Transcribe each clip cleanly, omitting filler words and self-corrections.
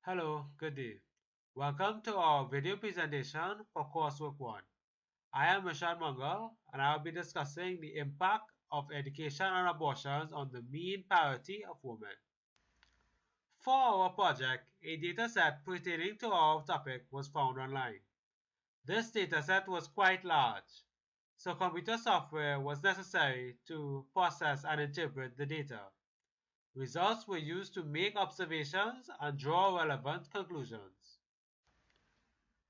Hello, good day. Welcome to our video presentation for Coursework 1. I am M.Ramdin and I will be discussing the impact of education and abortions on the mean parity of women. For our project, a dataset pertaining to our topic was found online. This dataset was quite large, so computer software was necessary to process and interpret the data. Results were used to make observations and draw relevant conclusions.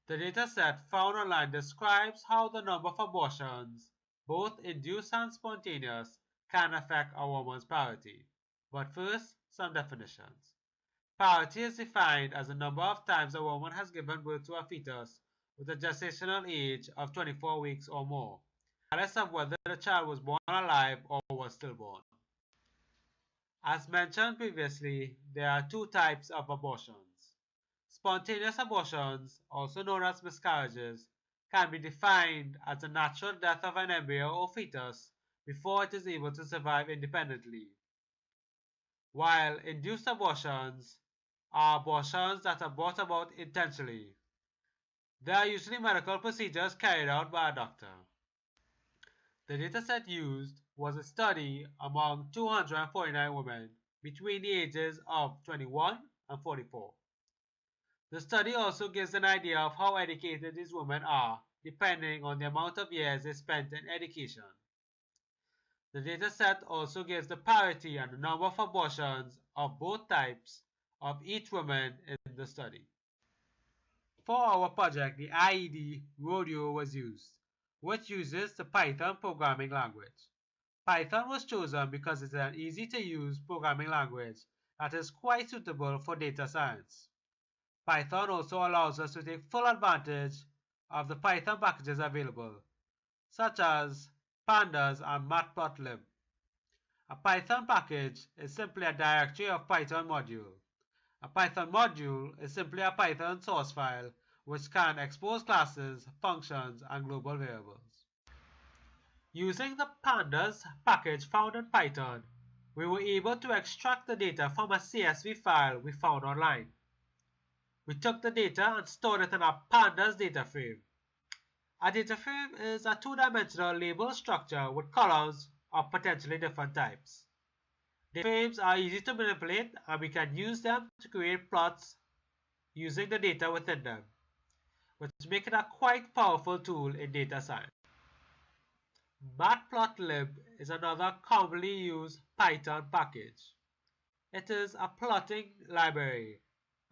The dataset found online describes how the number of abortions, both induced and spontaneous, can affect a woman's parity. But first, some definitions. Parity is defined as the number of times a woman has given birth to a fetus with a gestational age of 24 weeks or more, regardless of whether the child was born alive or was stillborn. As mentioned previously, there are two types of abortions. Spontaneous abortions, also known as miscarriages, can be defined as the natural death of an embryo or fetus before it is able to survive independently, while induced abortions are abortions that are brought about intentionally. They are usually medical procedures carried out by a doctor. The dataset used was a study among 249 women between the ages of 21 and 44. The study also gives an idea of how educated these women are, depending on the amount of years they spent in education. The dataset also gives the parity and the number of abortions of both types of each woman in the study. For our project, the IED Rodeo was used, which uses the Python programming language. Python was chosen because it is an easy-to-use programming language that is quite suitable for data science. Python also allows us to take full advantage of the Python packages available, such as pandas and matplotlib. A Python package is simply a directory of Python module. A Python module is simply a Python source file which can expose classes, functions, and global variables. Using the pandas package found in Python, we were able to extract the data from a CSV file we found online. We took the data and stored it in a pandas data frame. A data frame is a two-dimensional label structure with columns of potentially different types. Data frames are easy to manipulate and we can use them to create plots using the data within them, which make it a quite powerful tool in data science. Matplotlib is another commonly used Python package. It is a plotting library,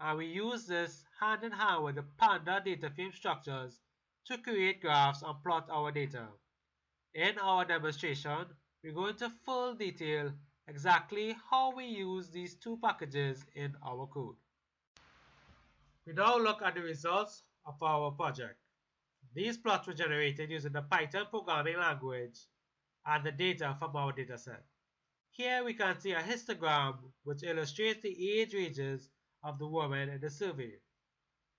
and we use this hand in hand with the Panda data frame structures to create graphs and plot our data. In our demonstration, we go into full detail exactly how we use these two packages in our code. We now look at the results of our project. These plots were generated using the Python programming language and the data from our dataset. Here we can see a histogram which illustrates the age ranges of the women in the survey.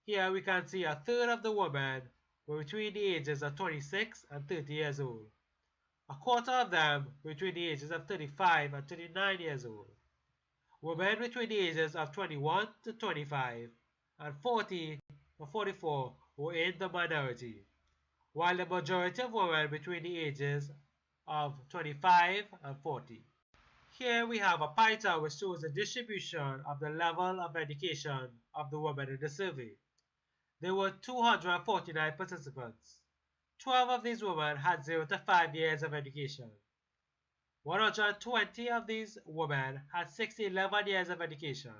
Here we can see a third of the women were between the ages of 26 and 30 years old. A quarter of them were between the ages of 35 and 39 years old. Women between the ages of 21 to 25 and 40 to 44 were in the minority, while the majority of women between the ages of 25 and 40. Here we have a pie chart which shows the distribution of the level of education of the women in the survey. There were 249 participants. 12 of these women had 0 to 5 years of education. 120 of these women had 6 to 11 years of education,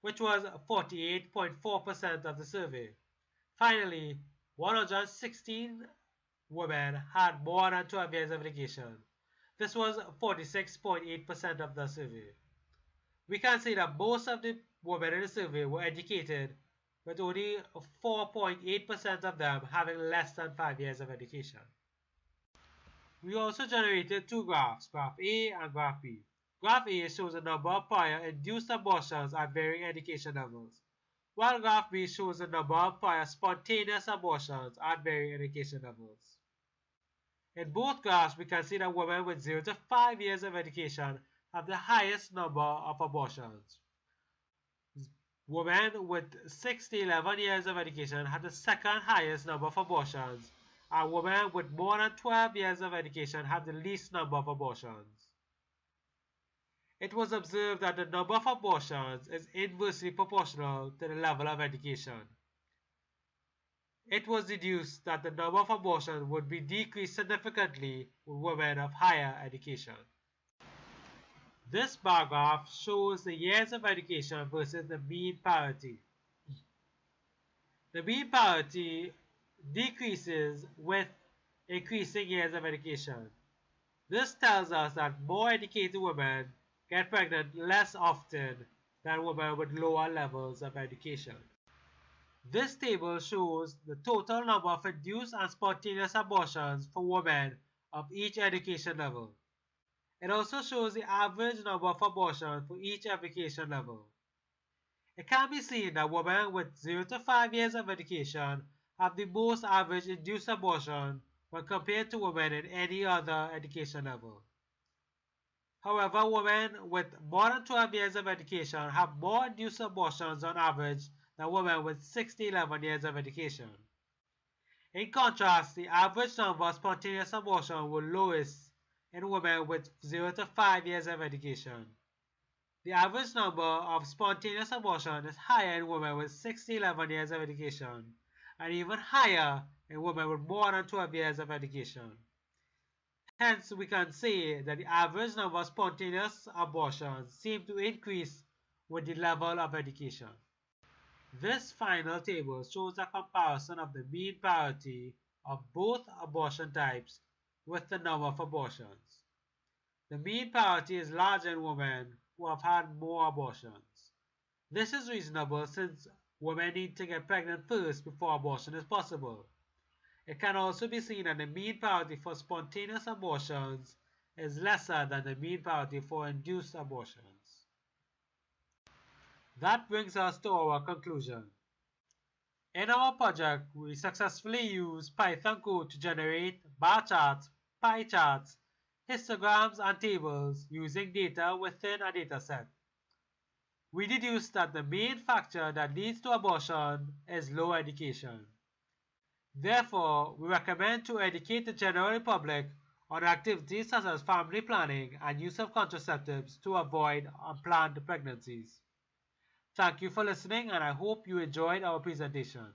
which was 48.4% of the survey. Finally, 116 women had more than 12 years of education. This was 46.8% of the survey. We can see that most of the women in the survey were educated, with only 4.8% of them having less than 5 years of education. We also generated two graphs, Graph A and Graph B. Graph A shows the number of prior induced abortions at varying education levels, while Graph B shows the number of prior spontaneous abortions at varying education levels. In both graphs, we can see that women with 0 to 5 years of education have the highest number of abortions, Women with 6 to 11 years of education had the second highest number of abortions, and women with more than 12 years of education had the least number of abortions. It was observed that the number of abortions is inversely proportional to the level of education. It was deduced that the number of abortions would be decreased significantly with women of higher education. This bar graph shows the years of education versus the mean parity. The mean parity decreases with increasing years of education. This tells us that more educated women get pregnant less often than women with lower levels of education. This table shows the total number of induced and spontaneous abortions for women of each education level. It also shows the average number of abortions for each education level. It can be seen that women with 0 to 5 years of education have the most average induced abortion when compared to women in any other education level. However, women with more than 12 years of education have more induced abortions on average than women with 6 to 11 years of education. In contrast, the average number of spontaneous abortions were lowest in women with 0 to 5 years of education. The average number of spontaneous abortions is higher in women with 6 to 11 years of education, and even higher in women with more than 12 years of education. Hence, we can say that the average number of spontaneous abortions seem to increase with the level of education. This final table shows a comparison of the mean parity of both abortion types with the number of abortions. The mean parity is larger in women who have had more abortions. This is reasonable since women need to get pregnant first before abortion is possible. It can also be seen that the mean parity for spontaneous abortions is lesser than the mean parity for induced abortions. That brings us to our conclusion. In our project, we successfully used Python code to generate bar charts, pie charts, histograms, and tables using data within a dataset. We deduced that the main factor that leads to abortion is low education. Therefore, we recommend to educate the general public on activities such as family planning and use of contraceptives to avoid unplanned pregnancies. Thank you for listening, and I hope you enjoyed our presentation.